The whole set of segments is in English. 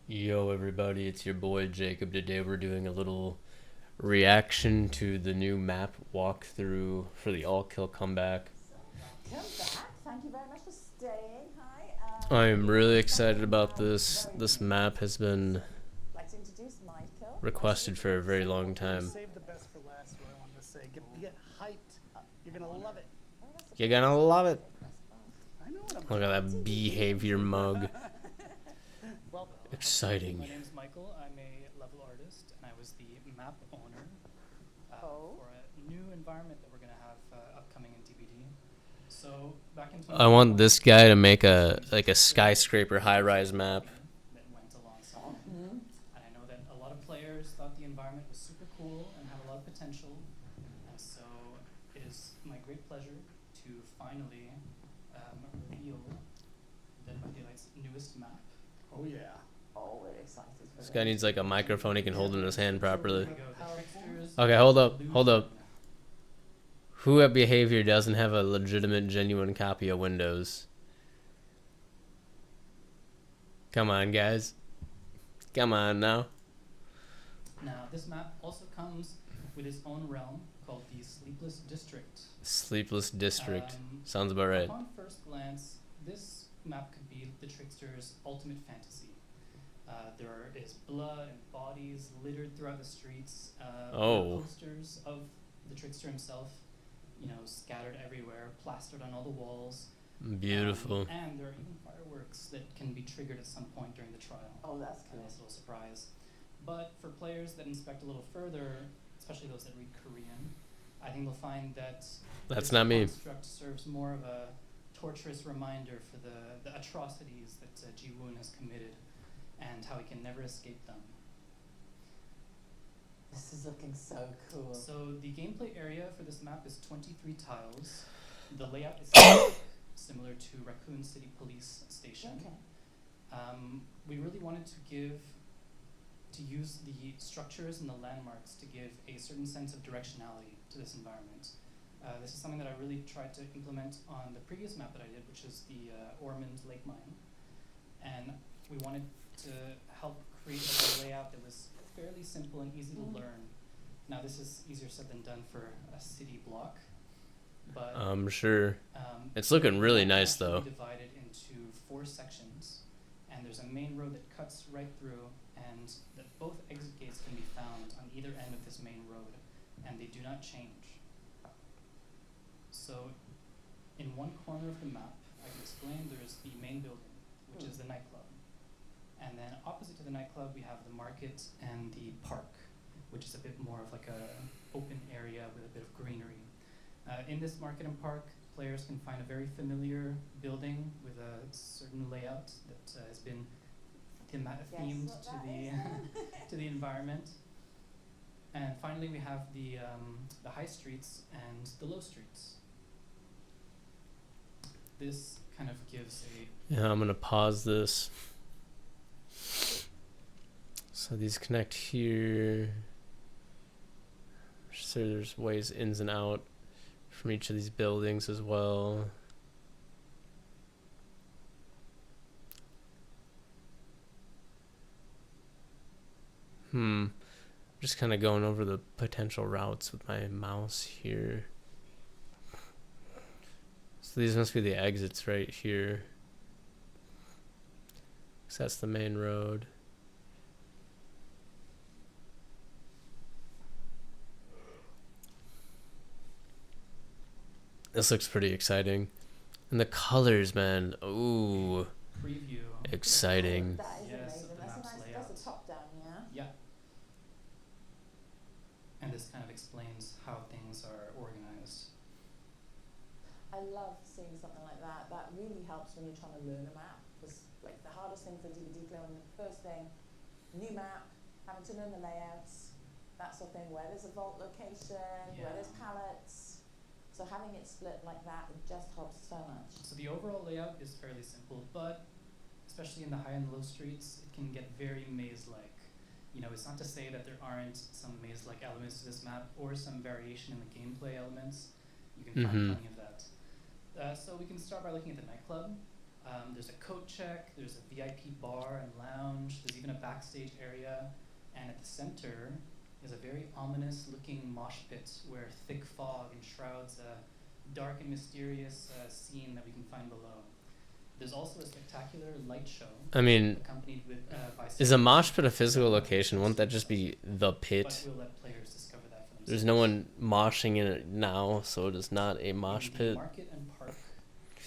Yo, everybody, it's your boy Jacob. Today we're doing a little reaction to the new map walkthrough for the All Kill comeback. Come back. Thank you very much for staying. Hi. I am really excited Something about this. very This new. map has been I'd like to introduce Michael. requested for a very long You time. saved the best for last, what I wanted to say. Get hyped. You're going to love it. Oh, that's a You're gonna love it. I know what I'm Look at that behavior mug. Well, Exciting. my name's Michael. I'm a level artist, and I was the map owner Oh. for a new environment that we're going to have upcoming in DBD. So back in I want this guy to make a a skyscraper high-rise map. that went alongside. Mm-hmm. And I know that a lot of players thought the environment was super cool and had a lot of potential. And so it is my great pleasure to finally reveal Dead by Daylight's newest map. Oh yeah. Oh, we're excited for This guy needs like a microphone he can hold in his hand properly. Here we go, the Tricksters Okay, hold up. Delusion. Who at Behavior doesn't have a legitimate, genuine copy of Windows? Come on, guys. Come on now. Now, this map also comes with its own realm called the Sleepless District. Sleepless District. Um, Sounds about right. Upon first glance, this map could be the Trickster's ultimate fantasy. There is blood and bodies littered throughout the streets. There are Oh. posters of the Trickster himself, scattered everywhere, plastered on all the walls. Beautiful. And there are even fireworks that can be triggered at some point during the trial. Oh, that's A cool. nice little surprise. But for players that inspect a little further, especially those that read Korean, I think they'll find that That's this not me. construct serves more of a torturous reminder for the atrocities that Ji-woon has committed and how he can never escape them. This is looking so cool. So the gameplay area for this map is 23 tiles. The layout is similar to Raccoon City Police Station. Okay. We really wanted to use the structures and the landmarks to give a certain sense of directionality to this environment. This is something that I really tried to implement on the previous map that I did, which is the Ormond Lake Mine. And we wanted to help create a layout that was fairly simple and easy to learn. Now, this is easier said than done for a city block, but I'm sure. It's looking really the map nice, actually though. divided into 4 sections, and there's a main road that cuts right through, and that both exit gates can be found on either end of this main road, and they do not change. So, in one corner of the map, I can explain there's the main building, which is the nightclub. And then opposite to the nightclub, we have the market and the park, which is a bit more of like a open area with a bit of greenery. In this market and park, players can find a very familiar building with a certain layout that has been themed what to that the is? to the environment. And finally, we have the high streets and the low streets. This kind of gives a Yeah, I'm gonna pause this. So these connect here. So there's ways ins and out from each of these buildings as well. Just kind of going over the potential routes with my mouse here. So these must be the exits right here. 'Cause that's the main road. This looks pretty exciting. And the colors, man. Ooh, preview. exciting. That is Yes, amazing. of the That's a map's nice. layout. That's a top down, yeah. Yeah. And this kind of explains how things are organized. I love seeing something like that. That really helps when you're trying to learn a map. Because like the hardest thing for DVD player, the first thing, new map, having to learn the layouts, that sort of thing. Where there's a vault location, where there's Yeah. pallets. So having it split like that, it just helps so much. So the overall layout is fairly simple, but especially in the high and low streets, it can get very maze-like. It's not to say that there aren't some maze-like elements to this map or some variation in the gameplay elements. You can find plenty of that. So we can start by looking at the nightclub. There's a coat check, there's a VIP bar and lounge, there's even a backstage area, and at the center is a very ominous looking mosh pit where thick fog enshrouds a dark and mysterious scene that we can find below. There's also a spectacular light show I mean, accompanied with by is a mosh pit a physical location? Won't that just be the but pit? we'll let players discover that for themselves. There's no one moshing in it now, so it is not a mosh The pit. market and park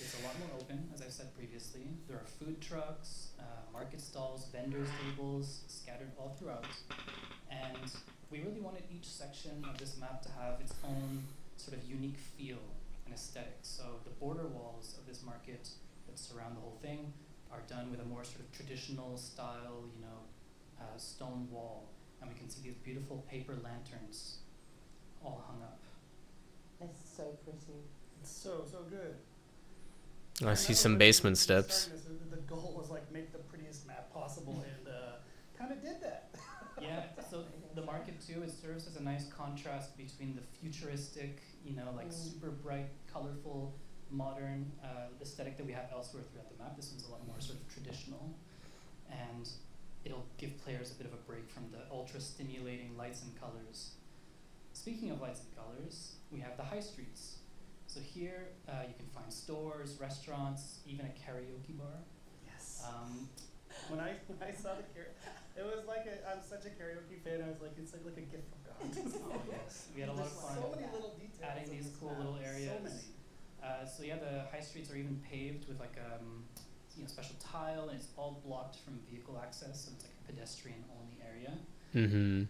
is a lot more open, as I said previously. There are food trucks, market stalls, vendors' tables scattered all throughout. And we really wanted each section of this map to have its own sort of unique feel and aesthetic. So the border walls of this market that surround the whole thing are done with a more sort of traditional style, stone wall. And we can see these beautiful paper lanterns all hung up. It's so pretty. It's so good. I see some basement steps. The goal was like make the prettiest map possible, and kind of did that. Yeah, so the market too, it serves as a nice contrast between the futuristic, super bright, colorful, modern aesthetic that we have elsewhere throughout the map. This one's a lot more sort of traditional, and it'll give players a bit of a break from the ultra stimulating lights and colors. Speaking of lights and colors, we have the high streets. So here you can find stores, restaurants, even a karaoke bar. Yes. When I saw the it was like I'm such a karaoke fan. I was like, it's like a gift from God. Oh yes, we had a lot of There's fun so many little details. adding in these this cool map. little areas. So many. So yeah, the high streets are even paved with like special tile, and it's all blocked from vehicle access, so it's like a pedestrian-only area. Mm-hmm.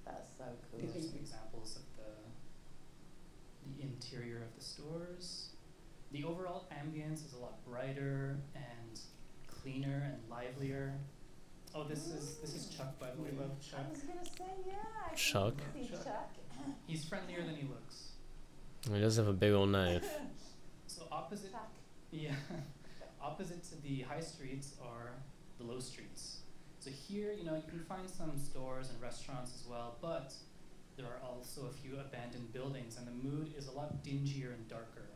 That's so cool. These are some examples of the interior of the stores. The overall ambience is a lot brighter and cleaner and livelier. Oh, this is Chuck, by the way. We love I Chuck. was gonna say, yeah. I Chuck? can see Chuck. He's friendlier than he looks. He does have a big old knife. So opposite to the high streets are the low streets. So here, you can find some stores and restaurants as well, but there are also a few abandoned buildings, and the mood is a lot dingier and darker.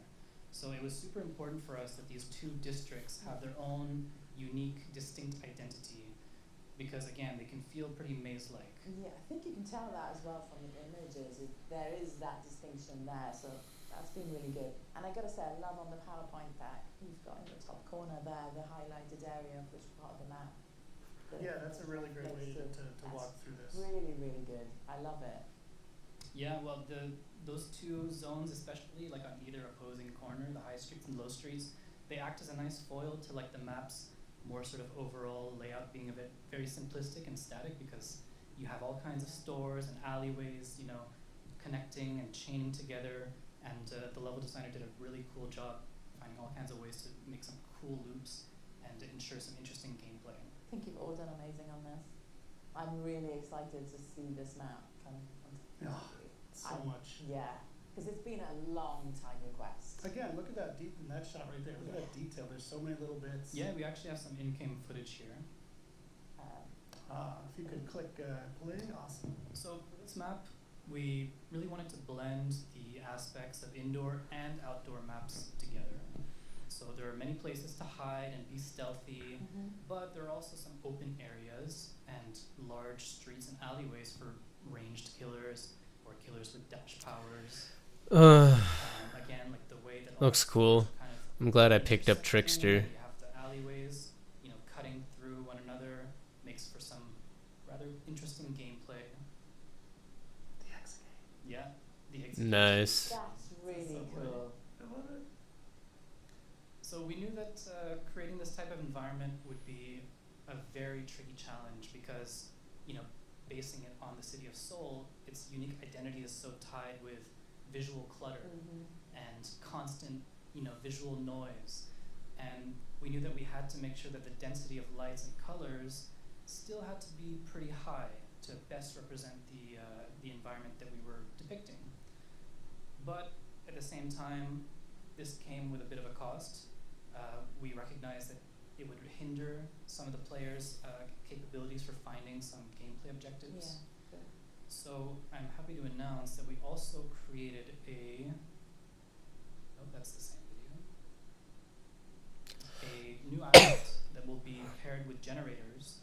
So it was super important for us that these two districts have their own unique, distinct identity, because again, they can feel pretty maze-like. Yeah, I think you can tell that as well from the images. There is that distinction there, so that's been really good. And I gotta say, I love on the PowerPoint that you've got in the top corner there, the highlighted area of which part of the map. Yeah, that's a really great way to walk through this. Really, really good. I love it. Yeah, well, those two zones, especially like on either opposing corner, the high streets and low streets, they act as a nice foil to like the map's more sort of overall layout being a bit very simplistic and static, because you have all kinds of stores and alleyways, connecting and chaining together, and the level designer did a really cool job finding all kinds of ways to make some cool loops and to ensure some interesting gameplay. I think you've all done amazing on this. I'm really excited to see this map come onto the So much. Yeah, because it's been a long time request. Again, look at that in that shot right there. Look at that detail. There's so many little bits. Yeah, we actually have some in-game footage here. If you could click play, awesome. So for this map, we really wanted to blend the aspects of indoor and outdoor maps together. So there are many places to hide and be stealthy, but there are also some open areas and large streets and alleyways for ranged killers or killers with dash powers. Again, like the way that Looks cool. kind of I'm glad I picked up intersecting, Trickster. You have the alleyways, cutting through one another, makes for some rather interesting gameplay. The execute. Yeah, the execution. Nice. That's really cool. I love it. So we knew that creating this type of environment would be a very tricky challenge because, basing it on the city of Seoul, its unique identity is so tied with visual clutter and constant, visual noise. And we knew that we had to make sure that the density of lights and colors still had to be pretty high to best represent the environment that we were depicting. But at the same time, this came with a bit of a cost. We recognized that it would hinder some of the players' capabilities for finding some gameplay objectives. Yeah, good. So I'm happy to announce that we also created a... Oh, that's the same video. a new asset that will be paired with generators.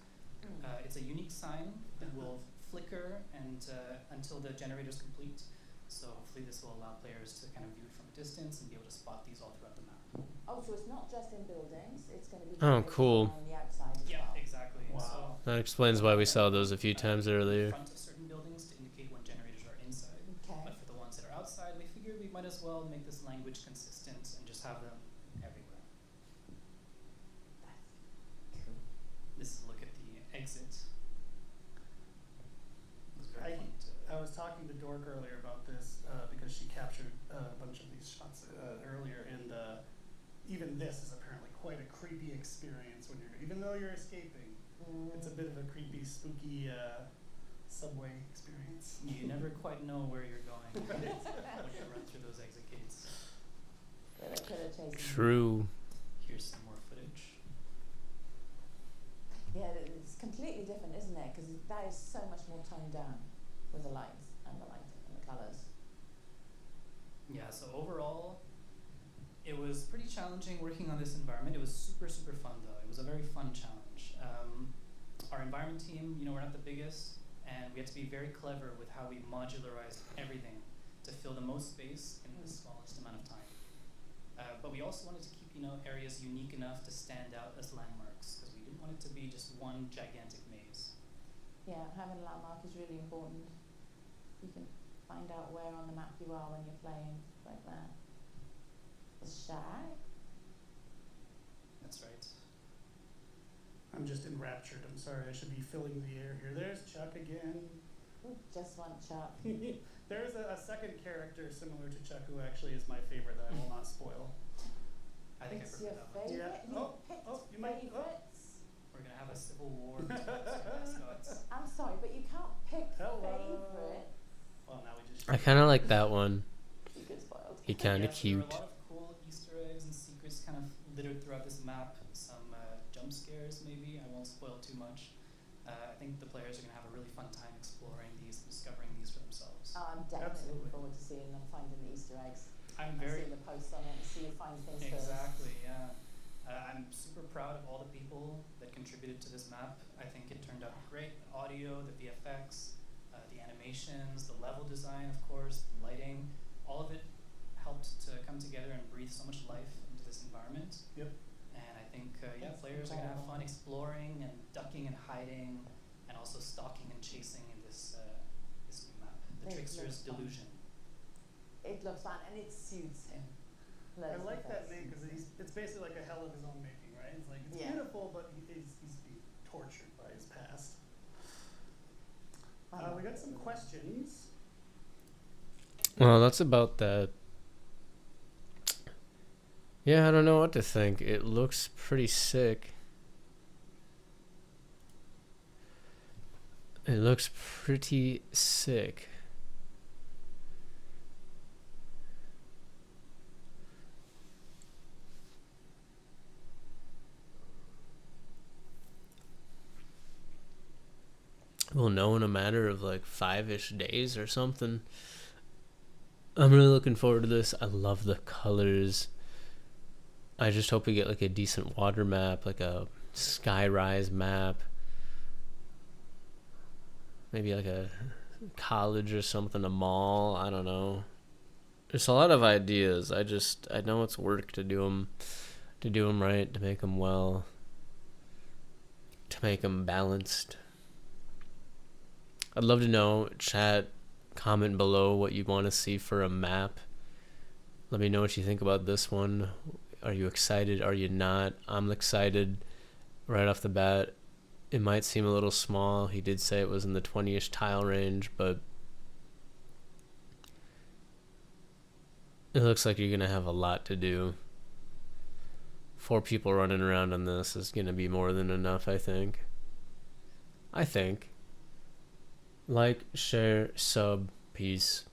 It's a unique sign that will flicker and until the generator is complete. So hopefully this will allow players to kind of view it from a distance and be able to spot these all throughout the map. Oh, so it's not just in buildings, it's going to be Oh, generated cool. on the outside as Yeah, well. exactly. Wow. That explains why we saw those a few times In earlier. front of certain buildings to indicate when generators are inside. Okay. But for the ones that are outside, we figured we might as well make this language consistent and just have them everywhere. That's cool. This is a look at the exit. It was very I- fun to I was talking to Dork earlier about this because she captured a bunch of these shots earlier, and even this is apparently quite a creepy experience when even though you're escaping, it's a bit of a creepy, spooky subway experience. You never quite know where you're going when you run through those exit gates. But they could have chased me. True. Here's some more footage. Yeah, it's completely different, isn't it? Because that is so much more toned down with the lights and the lighting and the colours. Yeah, so overall, it was pretty challenging working on this environment. It was super, super fun though. It was a very fun challenge. Our environment team, we're not the biggest, and we had to be very clever with how we modularized everything to fill the most space in the smallest amount of time. But we also wanted to keep, areas unique enough to stand out as landmarks, because we didn't want it to be just one gigantic maze. Yeah, having a landmark is really important. You can find out where on the map you are when you're playing like that. The shack? That's right. I'm just enraptured. I'm sorry. I should be filling the air here. There's Chuck again. Ooh, just one Chuck. There's a second character similar to Chuck who actually is my favorite that I will not spoil. I think It's I your prefer that one. favourite? Yeah. You Oh, picked oh, you might- oh. favourites? We're gonna have a civil war between those two mascots. I'm sorry, but you can't pick Hello. favourites. Well, now we just. I kind of like that one. You get spoiled. He kind of Yes, cute. there were a lot of cool Easter eggs and secrets kind of littered throughout this map. Some jump scares, maybe. I won't spoil too much. I think the players are going to have a really fun time exploring these, discovering these for themselves. Oh, I'm definitely Absolutely. looking forward to seeing them finding the Easter eggs. I'm And very seeing the posts on it and see you find things first. exactly, yeah. I'm super proud of all the people that contributed to this map. I think it turned out great. The audio, the VFX, the animations, the level design, of course, the lighting, all of it helped to come together and breathe so much life into this environment. Yep. And I think, That's players are going to have incredible. fun exploring and ducking and hiding and also stalking and chasing in this new map. The It Trickster's looks fun. Delusion. It looks fun and it suits him. I Let's like be that fair. name because it's basically like a hell of his own making, right? It's like it's Yeah. beautiful, but he's being tortured by his past. We got some questions. Well, that's about that. Yeah, I don't know what to think. It looks pretty sick. It looks pretty sick. We'll know in a matter of like 5-ish days or something. I'm really looking forward to this. I love the colors. I just hope we get like a decent water map, like a skyrise map. Maybe like a college or something, a mall. I don't know. There's a lot of ideas. I know it's work to do them right, to make them well, to make them balanced. I'd love to know, chat, comment below what you want to see for a map. Let me know what you think about this one. Are you excited? Are you not? I'm excited right off the bat. It might seem a little small. He did say it was in the 20-ish tile range, but it looks like you're going to have a lot to do. 4 people running around on this is going to be more than enough, I think. Like, share, sub, peace.